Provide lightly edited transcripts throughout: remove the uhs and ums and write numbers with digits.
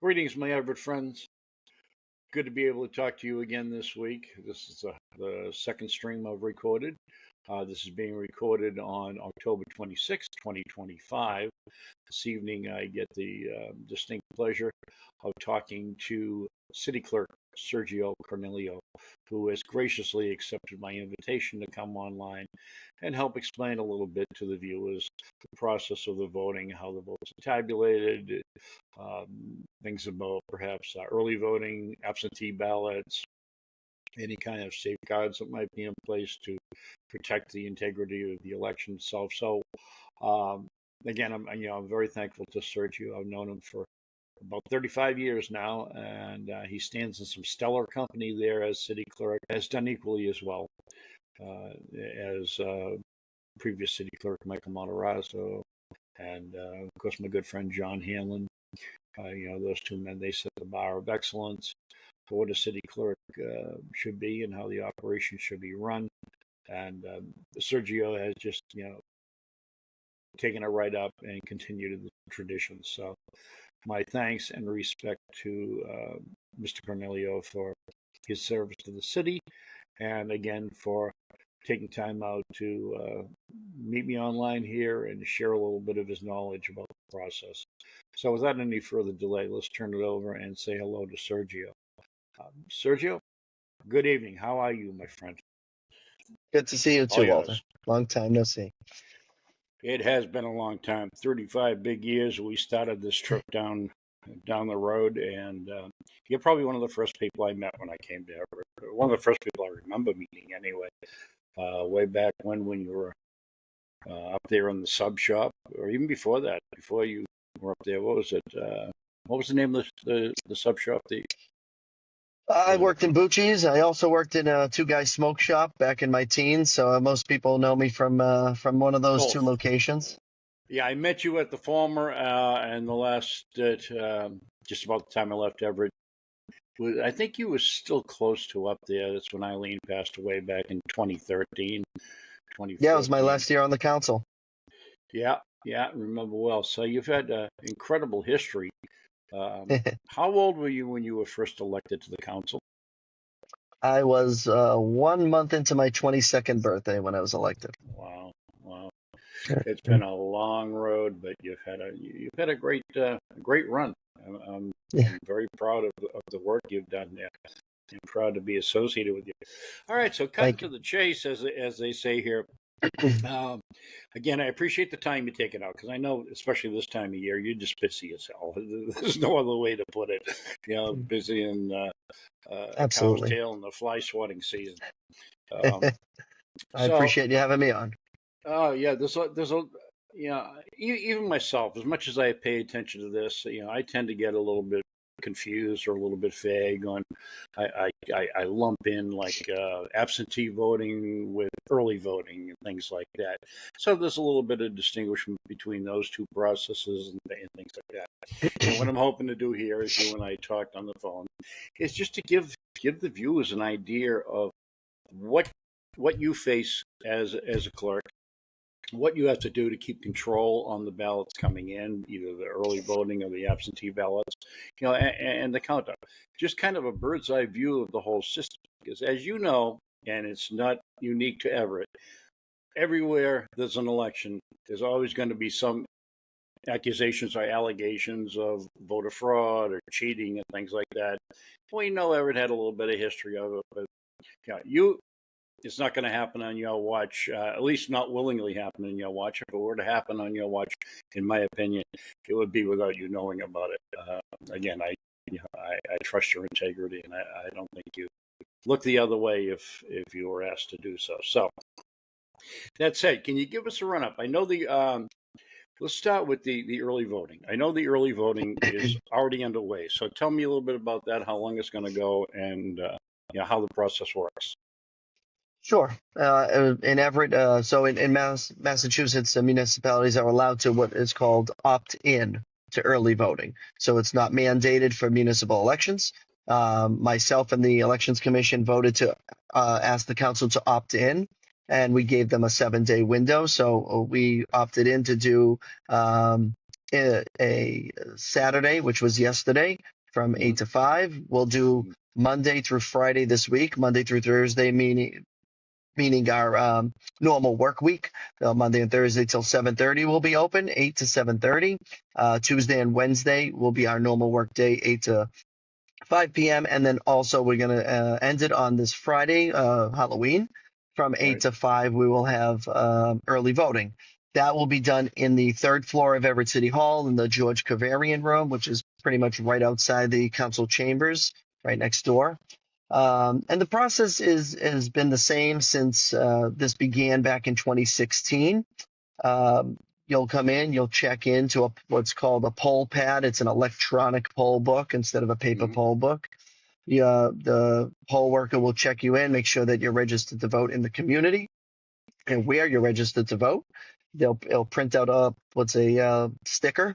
Greetings, my Everett friends. Good to be able to talk to you again this week. This is the second stream I've recorded. This is being recorded on October 26, 2025. This evening, I get the distinct pleasure of talking to City Clerk Sergio Cornelio, who has graciously accepted my invitation to come online and help explain a little bit to the viewers the process of the voting, how the votes are tabulated, things about perhaps early voting, absentee ballots, any kind of safeguards that might be in place to protect the integrity of the election itself. So, again, I'm very thankful to Sergio. I've known him for about 35 years now, and he stands in some stellar company there as city clerk, has done equally as well as previous city clerk Michael Matarazzo, and of course my good friend John Hanlon. Those two men, they set the bar of excellence for what a city clerk should be and how the operation should be run. And Sergio has just, taken it right up and continued the tradition. So my thanks and respect to Mr. Cornelio for his service to the city, and again for taking time out to meet me online here and share a little bit of his knowledge about the process. So without any further delay, let's turn it over and say hello to Sergio. Sergio, good evening. How are you, my friend? Good to see you too, Walter. Long time no see. It has been a long time. 35 big years. We started this trip down the road, and you're probably one of the first people I met when I came to Everett. One of the first people I remember meeting, anyway. Way back when you were up there in the sub shop, or even before that, before you were up there. What was it? What was the name of the sub shop? I worked in Bucci's. I also worked in a two-guy smoke shop back in my teens, so most people know me from one of those two locations. Yeah, I met you at the former and the last just about the time I left Everett. I think you were still close to up there. That's when Eileen passed away back in 2013. Yeah, it was my last year on the council. Yeah, remember well. So you've had incredible history. How old were you when you were first elected to the council? I was 1 month into my 22nd birthday when I was elected. Wow. It's been a long road, but you've had a great run. I'm very proud of the work you've done there. I'm proud to be associated with you. All right, so cut to the chase, as they say here. Again, I appreciate the time you're taking out, because I know, especially this time of year, you're just busy as hell. There's no other way to put it. Busy in cow's tail in the fly swatting season. I appreciate you having me on. Oh yeah, there's even myself, as much as I pay attention to this, I tend to get a little bit confused or a little bit vague on. I lump in like absentee voting with early voting and things like that. So there's a little bit of distinguishment between those two processes and things like that. And what I'm hoping to do here, as you and I talked on the phone, is just to give the viewers an idea of what you face as a clerk, what you have to do to keep control on the ballots coming in, either the early voting or the absentee ballots, and the count-up. Just kind of a bird's eye view of the whole system. Because as you know, and it's not unique to Everett, everywhere there's an election, there's always going to be some accusations or allegations of voter fraud or cheating and things like that. We know Everett had a little bit of history of it, but it's not going to happen on your watch, at least not willingly happen on your watch. If it were to happen on your watch, in my opinion, it would be without you knowing about it. Again, I trust your integrity, and I don't think you look the other way if you were asked to do so. So that said, can you give us a run-up? I know let's start with the early voting. I know the early voting is already underway. So tell me a little bit about that, how long it's going to go, and how the process works. Sure. In Everett, so in Massachusetts, the municipalities are allowed to what is called opt-in to early voting. So it's not mandated for municipal elections. Myself and the Elections Commission voted to ask the council to opt in, and we gave them a 7-day window. So we opted in to do a Saturday, which was yesterday, from 8 Mm-hmm. to 5. We'll do Monday through Friday this week, Monday through Thursday, meaning our normal work week. Monday and Thursday till 7:30 will be open, 8 to 7:30. Tuesday and Wednesday will be our normal work day, 8 to 5 p.m. And then also we're going to end it on this Friday, Halloween, from 8 Right. to 5. We will have early voting. That will be done in the third floor of Everett City Hall in the George Kavarian room, which is pretty much right outside the council chambers, right next door. And the process has been the same since this began back in 2016. You'll come in, you'll check into what's called a poll pad. It's an electronic poll book instead of a paper Mm-hmm. poll book. The poll worker will check you in, make sure that you're registered to vote in the community and where you're registered to vote. They'll print out a sticker.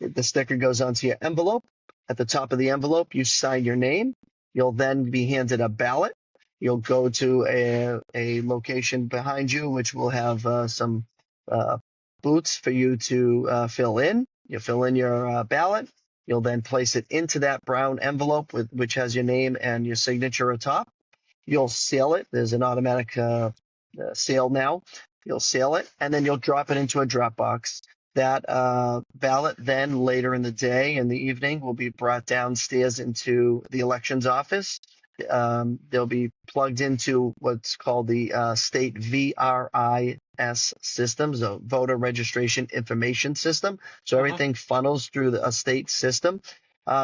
The sticker goes onto your envelope. At the top of the envelope, you sign your name. You'll then be handed a ballot. You'll go to a location behind you, which will have some uh, booths for you to fill in. You fill in your ballot. You'll then place it into that brown envelope, which has your name and your signature atop. You'll seal it. There's an automatic seal now. You'll seal it, and then you'll drop it into a drop box. That ballot then later in the day, in the evening, will be brought downstairs into the elections office. They'll be plugged into what's called the state VRIS system, so voter registration information system. So Uh-huh. everything funnels through a state system.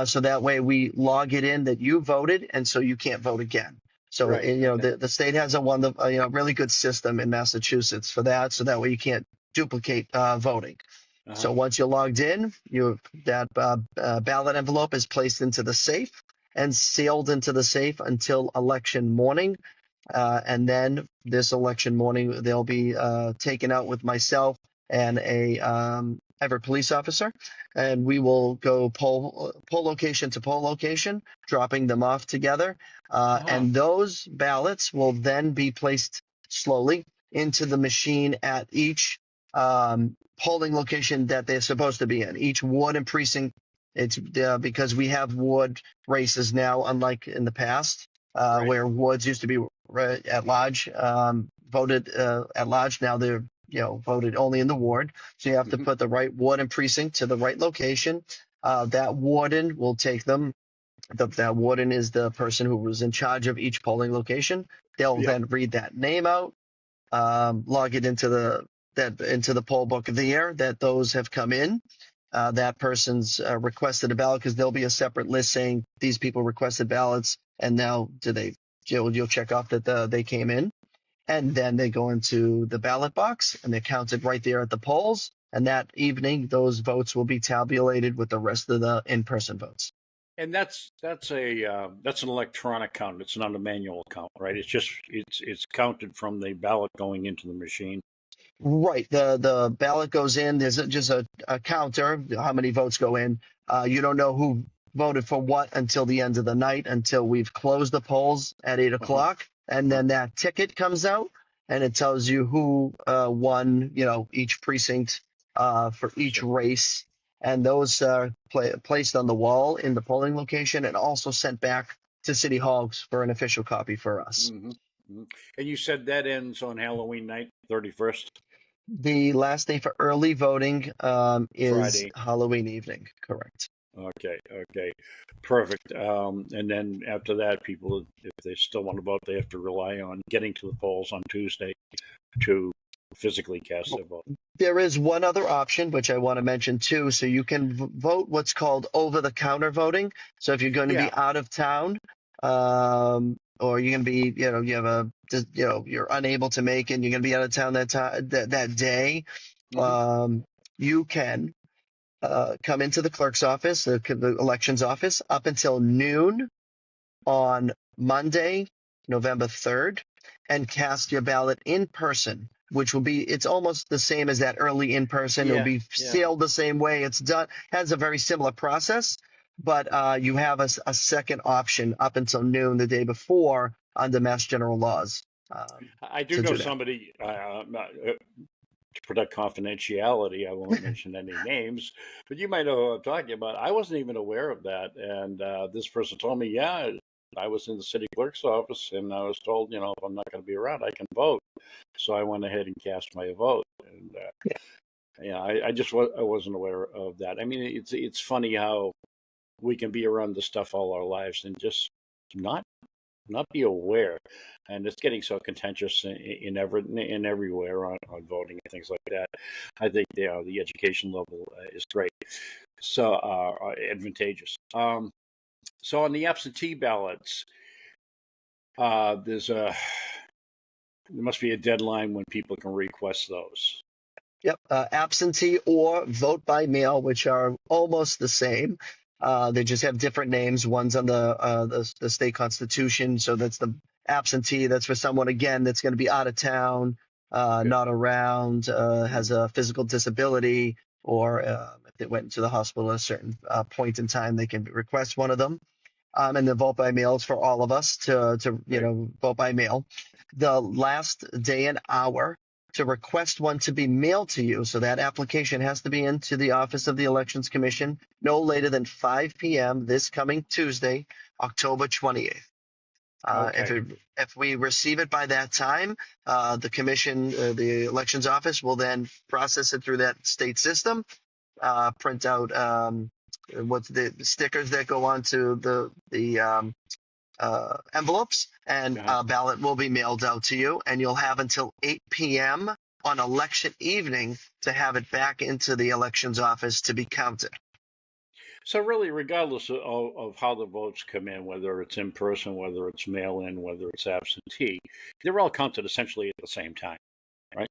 So that way we log it in that you voted, and so you can't vote again. So Right. Okay. the state has a really good system in Massachusetts for that. So that way you can't duplicate voting. Uh-huh. So once you're logged in, that ballot envelope is placed into the safe and sealed into the safe until election morning. And then this election morning, they'll be taken out with myself and a Everett police officer, and we will go poll location to poll location, dropping them off together. Uh-huh. And those ballots will then be placed slowly into the machine at each polling location that they're supposed to be in. Each ward and precinct. It's because we have ward races now, unlike in the past, Right. where wards used to be at large, voted at large. Now they're voted only in the ward. So you have to Mm-hmm. put the right ward and precinct to the right location. That warden will take them. That warden is the person who was in charge of each polling location. They'll Yeah. then read that name out, log it into the poll book there that those have come in. That person's requested a ballot because there'll be a separate list saying these people requested ballots, and now you'll check off that they came in, and then they go into the ballot box and they're counted right there at the polls. And that evening, those votes will be tabulated with the rest of the in-person votes. And that's an electronic count. It's not a manual count, right? It's counted from the ballot going into the machine. Right. The ballot goes in. There's just a counter, how many votes go in. You don't know who voted for what until the end of the night, until we've closed the polls at 8 Uh-huh. o'clock. And Uh-huh. then that ticket comes out and it tells you who won, each precinct for each So, race. And those are placed on the wall in the polling location and also sent back to City Hall for an official copy for us. hmm hmm And you said that ends on Halloween night, 31st, The last day for early voting is Friday. Halloween evening, correct? Okay, okay, perfect. And then after that, people, if they still want to vote, they have to rely on getting to the polls on Tuesday to physically cast their vote. There is one other option, which I want to mention too. So you can vote what's called over-the-counter voting. So if you're going to be Yeah. out of town, or you're going to be, you have you're unable to make it, and you're going to be out of town that day, hmm you can come into the clerk's office, the elections office, up until noon on Monday, November 3rd, and cast your ballot in person, which will it's almost the same as that early in person. It'll Yeah. be Yeah. sealed the same way. It's done, has a very similar process, but you have a second option up until noon the day before under Mass General laws I do to know do that. somebody. to protect confidentiality, I won't mention any names, but you might know who I'm talking about. I wasn't even aware of that. And this person told me, yeah, I was in the city clerk's office and I was told, if I'm not going to be around, I can vote. So I went ahead and cast my vote. And yeah, I wasn't aware of that. I mean, it's funny how we can be around this stuff all our lives and just not be aware. And it's getting so contentious in everywhere on voting and things like that. I think the education level is great, so advantageous. So on the absentee ballots, there must be a deadline when people can request those. Yep, absentee or vote by mail, which are almost the same. They just have different names. One's on the state constitution, so that's the absentee. That's for someone again that's going to be out of town, Okay. not around, has a physical disability, or if they went into the hospital at a certain point in time, they can request one of them. And the vote by mail is for all of us to Right. vote by mail. The last day and hour to request one to be mailed to you. So that application has to be into the Office of the Elections Commission no later than 5 p.m. this coming Tuesday, October 28th. Okay. If we receive it by that time, the commission, the elections office will then process it through that state system, print out what's the stickers that go onto the envelopes, and Uh-huh. a ballot will be mailed out to you, and you'll have until 8 p.m. on election evening to have it back into the elections office to be counted. So really, regardless of how the votes come in, whether it's in person, whether it's mail-in, whether it's absentee, they're all counted essentially at the same time, right?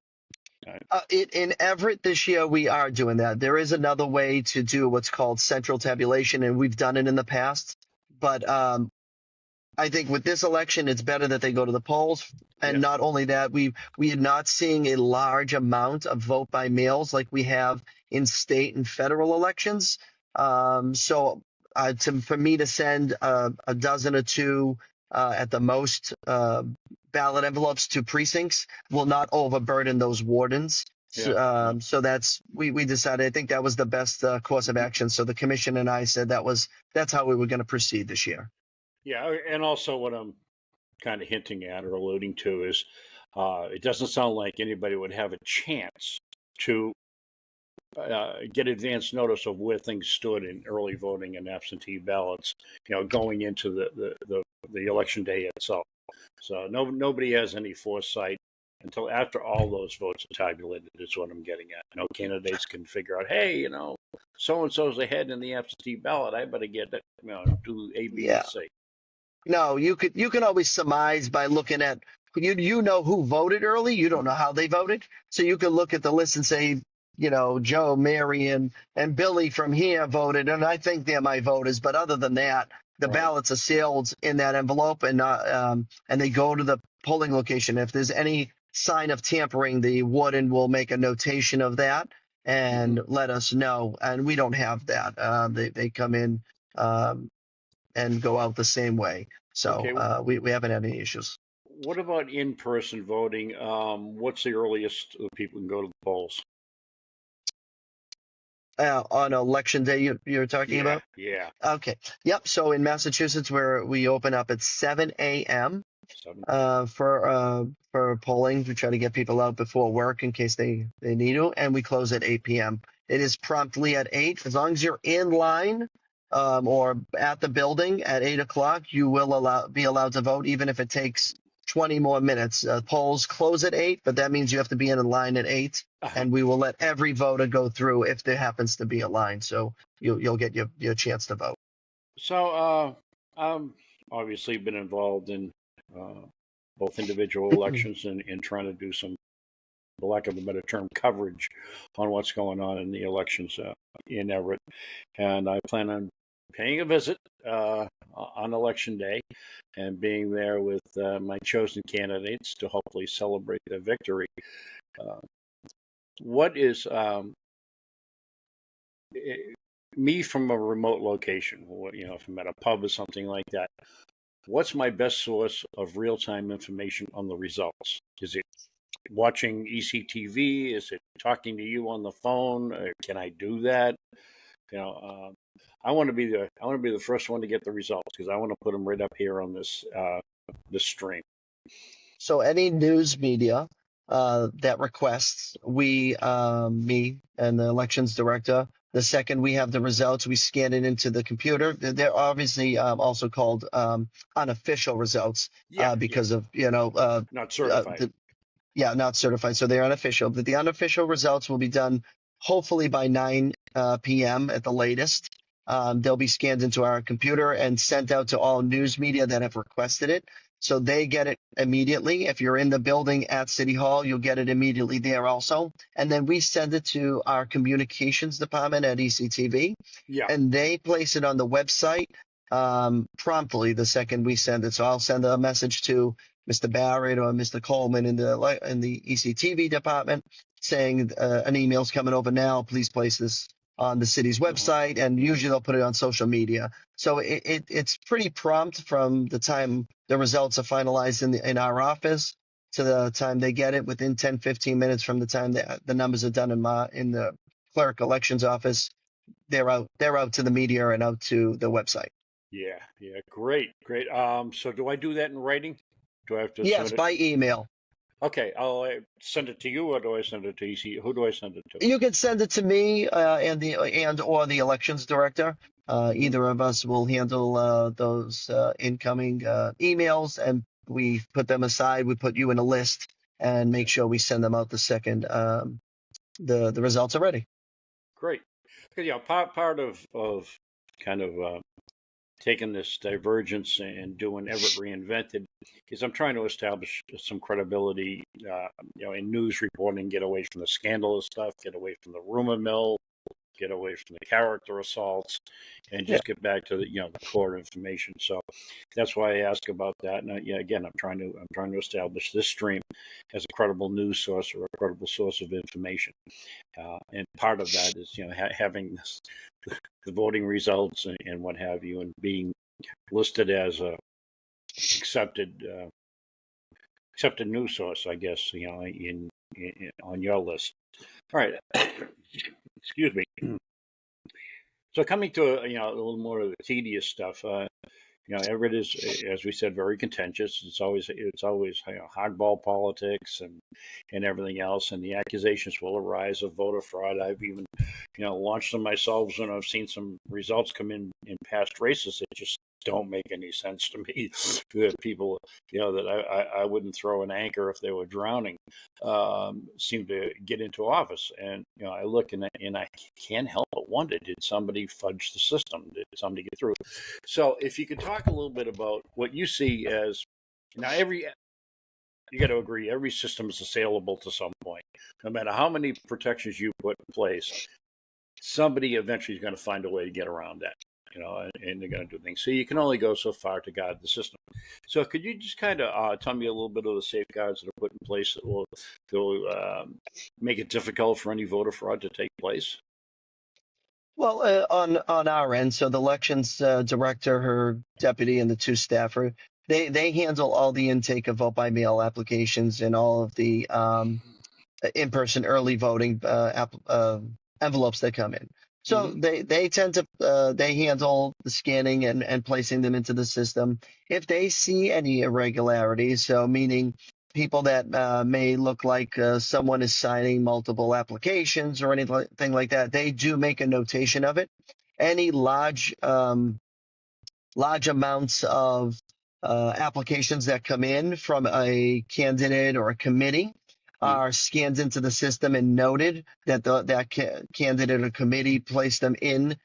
In Everett this year, we are doing that. There is another way to do what's called central tabulation, and we've done it in the past. But I think with this election, it's better that they go to the polls. And Yeah. not only that, we are not seeing a large amount of vote by mails like we have in state and federal elections. So for me to send a dozen or two at the most ballot envelopes to precincts will not overburden those wardens. Yeah. So that's we decided. I think that was the best course of action. So the commission and I said that's how we were going to proceed this year. Yeah. And also, what I'm kind of hinting at or alluding to is, it doesn't sound like anybody would have a chance to get advance notice of where things stood in early voting and absentee ballots, going into the election day itself. So nobody has any foresight until after all those votes are tabulated, is what I'm getting at. No candidates can figure out, hey, so and so's ahead in the absentee ballot. I better get that, do A, B, and Yeah. C. No, you can always surmise by looking at you know who voted early. You don't know how they voted, so you can look at the list and say, Joe, Mary, and Billy from here voted, and I think they're my voters. But other than that, the Right. ballots are sealed in that envelope, and they go to the polling location. If there's any sign of tampering, the warden will make a notation of that Mm-hmm. and let us know. And we don't have that. They come in. And go out the same way. Okay. So we haven't had any issues. What about in-person voting? What's the earliest people can go to the polls? On election day, you're talking Yeah. about? Yeah. Okay. Yep. So in Massachusetts, where we open up at 7 a.m. 7 a.m. For polling, we try to get people out before work in case they need to, and we close at 8 p.m. It is promptly at 8. As long as you're in line or at the building at 8 o'clock, you will be allowed to vote, even if it takes 20 more minutes. Polls close at 8, but that means you have to be in line at 8, Uh-huh. and we will let every voter go through if there happens to be a line. So you'll get your chance to vote. So, I'm obviously been involved in uh, both individual elections and trying to do some, for lack of a better term, coverage on what's going on in the elections in Everett. And I plan on paying a visit on election day and being there with my chosen candidates to hopefully celebrate their victory. Uh, what is me from a remote location, if I'm at a pub or something like that, what's my best source of real-time information on the results? Is it watching ECTV? Is it talking to you on the phone? Can I do that? You know, I want to be the first one to get the results because I want to put them right up here on this stream. So any news media that requests, me and the elections director, the second we have the results, we scan it into the computer. They're obviously also called unofficial results Yeah, yeah, because of, not certified. yeah, not certified. So they're unofficial. But the unofficial results will be done hopefully by 9 p.m. at the latest. They'll be scanned into our computer and sent out to all news media that have requested it. So they get it immediately. If you're in the building at City Hall, you'll get it immediately there also. And then we send it to our communications department at ECTV, Yeah. and they place it on the website promptly the second we send it. So I'll send a message to Mr. Barrett or Mr. Coleman in the ECTV department saying an email's coming over now. Please place this on the city's website, and usually they'll put it on social media. So it's pretty prompt from the time the results are finalized in our office to the time they get it, within 10, 15 minutes from the time the numbers are done in the clerk elections office. They're out to the media and out to the website. Yeah, yeah, great, great. So do I do that in writing? Do I have to Yes, submit it? by email. Okay, I'll send it to you, or do I send it to EC? Who do I send it to? You can send it to me and or the elections director. Hmm. Either of us will handle those incoming emails, and we put them aside. We put you in a list and Okay, make sure we send them out the second the results are ready. great. 'Cause, part of kind of taking this divergence and doing Everett Reinvented is I'm trying to establish some credibility, in news reporting, get away from the scandalous stuff, get away from the rumor mill, get away from the character assaults, and Yeah. just get back to the core information. So that's why I ask about that. And again, I'm trying to establish this stream as a credible news source or a credible source of information. And part of that is having the voting results and what have you, and being listed as a accepted accepted news source, I guess. In on your list. All right. Excuse me. So coming to a little more of the tedious stuff. Everett is, as we said, very contentious. It's always hardball politics and everything else, and the accusations will arise of voter fraud. I've even launched them myself when I've seen some results come in past races that just don't make any sense to me. That people, that I wouldn't throw an anchor if they were drowning, seem to get into office. And I look and I can't help but wonder: did somebody fudge the system? Did somebody get through? So, if you could talk a little bit about what you see as now, you got to agree, every system is assailable to some point. No matter how many protections you put in place, somebody eventually is going to find a way to get around that. And they're going to do things. So you can only go so far to guard the system. So could you just kind of tell me a little bit of the safeguards that are put in place that will make it difficult for any voter fraud to take place? Well, on our end, so the elections director, her deputy, and the two staffer, they handle all the intake of vote by mail applications and all of the in-person early voting envelopes that come in. So Mm-hmm. they tend to they handle the scanning and placing them into the system. If they see any irregularities, so meaning people that may look like someone is signing multiple applications or anything like that, they do make a notation of it. Any large amounts of applications that come in from a candidate or a committee Mm-hmm. are scanned into the system and noted that candidate or committee placed them in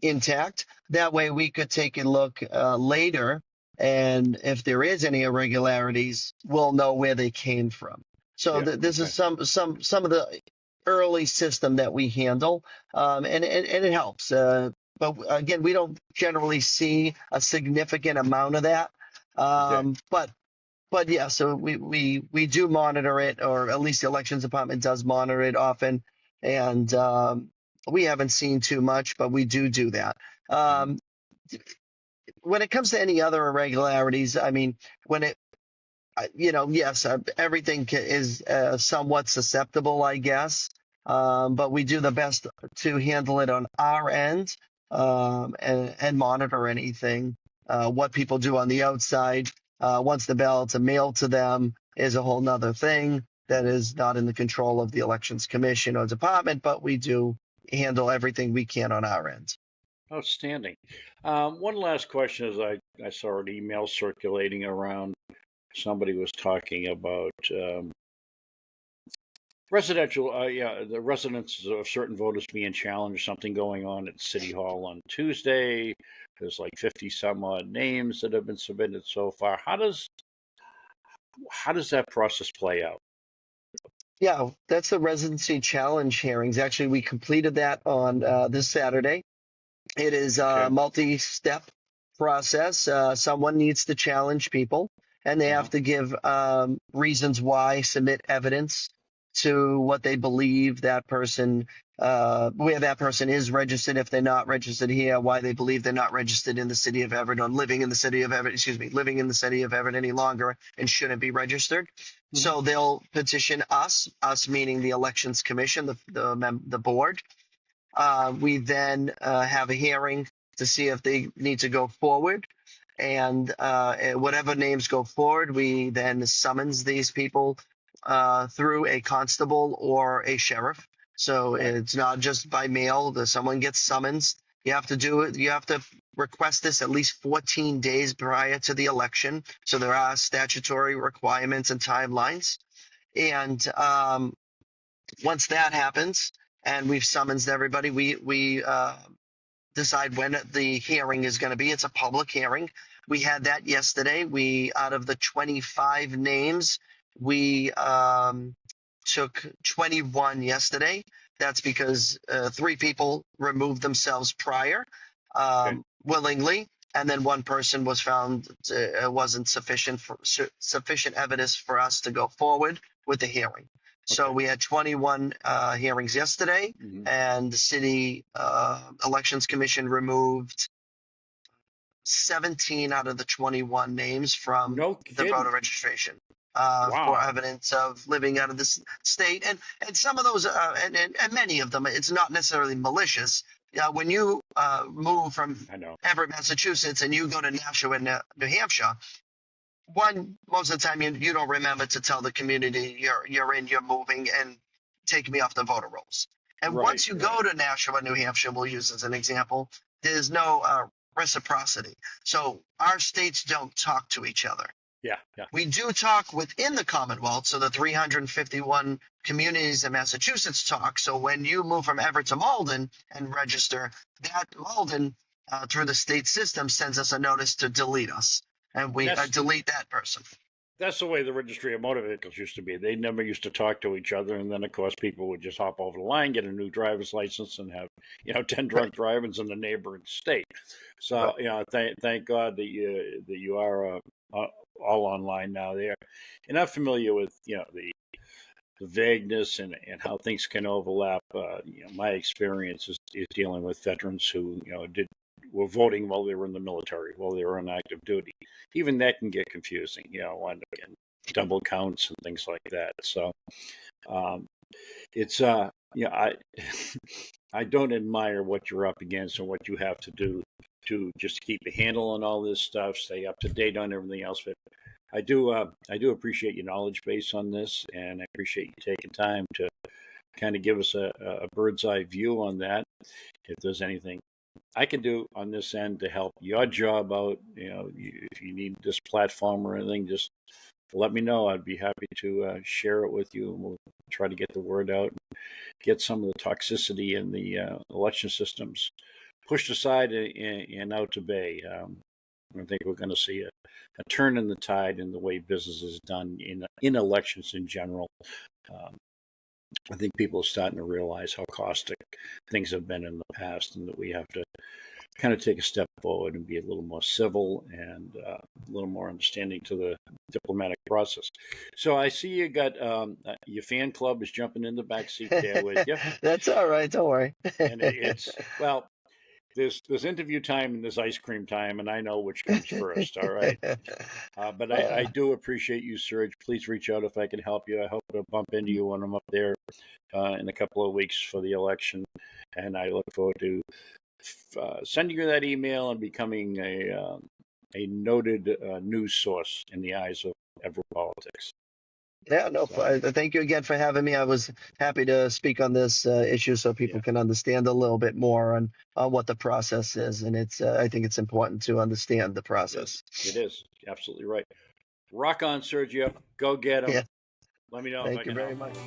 intact. That way we could take a look later, and if there is any irregularities, we'll know where they came from. So Yeah. this is Okay. some of the early system that we handle, and it helps. But again, we don't generally see a significant amount of that. Okay. But yeah, so we do monitor it, or at least the elections department does monitor it often, and we haven't seen too much, but we do that. Mm-hmm. Um, when it comes to any other irregularities, I mean, when it Yes, everything is somewhat susceptible, I guess. But we do the best to handle it on our end, and monitor anything. What people do on the outside, once the ballots are mailed to them, is a whole nother thing that is not in the control of the Elections Commission or department, but we do handle everything we can on our end. Outstanding. One last question is I saw an email circulating around. Somebody was talking about the residents of certain voters being challenged, something going on at City Hall on Tuesday. There's like 50 some odd names that have been submitted so far. How does that process play out? Yeah, that's the residency challenge hearings. Actually, we completed that on this Saturday. It is a Okay. multi-step process. Someone needs to challenge people, and they Uh-huh. have to give reasons why, submit evidence to what they believe that person, where that person is registered, if they're not registered here, why they believe they're not registered in the city of Everett or living in the city of Everett, living in the city of Everett any longer and shouldn't be registered. Hmm. So they'll petition us meaning the Elections Commission, the board. We then have a hearing to see if they need to go forward. And whatever names go forward, we then summons these people through a constable or a sheriff. So Right. it's not just by mail. Someone gets summons. You have to do it. You have to request this at least 14 days prior to the election. So there are statutory requirements and timelines. And once that happens, and we've summoned everybody, we decide when the hearing is going to be. It's a public hearing. We had that yesterday. We out of the 25 names, we took 21 yesterday. That's because three people removed themselves prior, Okay. willingly, and then one person was found wasn't sufficient evidence for us to go forward with the hearing. So Okay. we had 21 hearings yesterday, Hmm. and the city elections commission removed 17 out of the 21 names from No the voter kidding. registration for Wow. evidence of living out of this state. And some of those, and many of them, it's not necessarily malicious. When you move from I know. Everett, Massachusetts, and you go to Nashua, New Hampshire, most of the time you don't remember to tell the community you're moving and take me off the voter rolls. And Right. once you Right. go to Nashua, New Hampshire, we'll use as an example, there's no reciprocity. So our states don't talk to each other. Yeah. Yeah. We do talk within the Commonwealth, so the 351 communities in Massachusetts talk. So when you move from Everett to Malden and register, that Malden, through the state system, sends us a notice to delete us, and And we delete that person. that's the way the registry of motor vehicles used to be. They never used to talk to each other, and then of course people would just hop over the line, get a new driver's license, and have 10 Right, drunk drivers in the neighboring state. right. So thank God that you are all online now. There, and I'm familiar with the vagueness and how things can overlap. My experience is dealing with veterans who were voting while they were in the military, while they were on active duty. Even that can get confusing, and again, double counts and things like that. So um, it's I I don't admire what you're up against and what you have to do to just keep a handle on all this stuff, stay up to date on everything else. But I do appreciate your knowledge base on this, and I appreciate you taking time to kind of give us a bird's eye view on that. If there's anything I can do on this end to help your job out, if you need this platform or anything, just let me know. I'd be happy to share it with you, and we'll try to get the word out and get some of the toxicity in the election systems pushed aside and out to bay. I think we're going to see a turn in the tide in the way business is done in elections in general. Um, I think people are starting to realize how caustic things have been in the past, and that we have to kind of take a step forward and be a little more civil and a little more understanding to the diplomatic process. So I see you got your fan club is jumping in the back seat there with you, That's all right. Don't worry. and it's well. there's interview time and there's ice cream time, and I know which comes first. All right. But I do appreciate you, Serge. Please reach out if I can help you. I hope to bump into you when I'm up there in a couple of weeks for the election, and I look forward to sending you that email and becoming a noted news source in the eyes of Everett politics. Yeah, no, So, thank you again for having me. I was happy to speak on this issue so people yeah, can understand a little bit more on what the process is. And I think it's important to understand the it is. process. It is absolutely right. Rock on, Sergio. Go get them. Yeah, Let me know if I thank you can very help. much.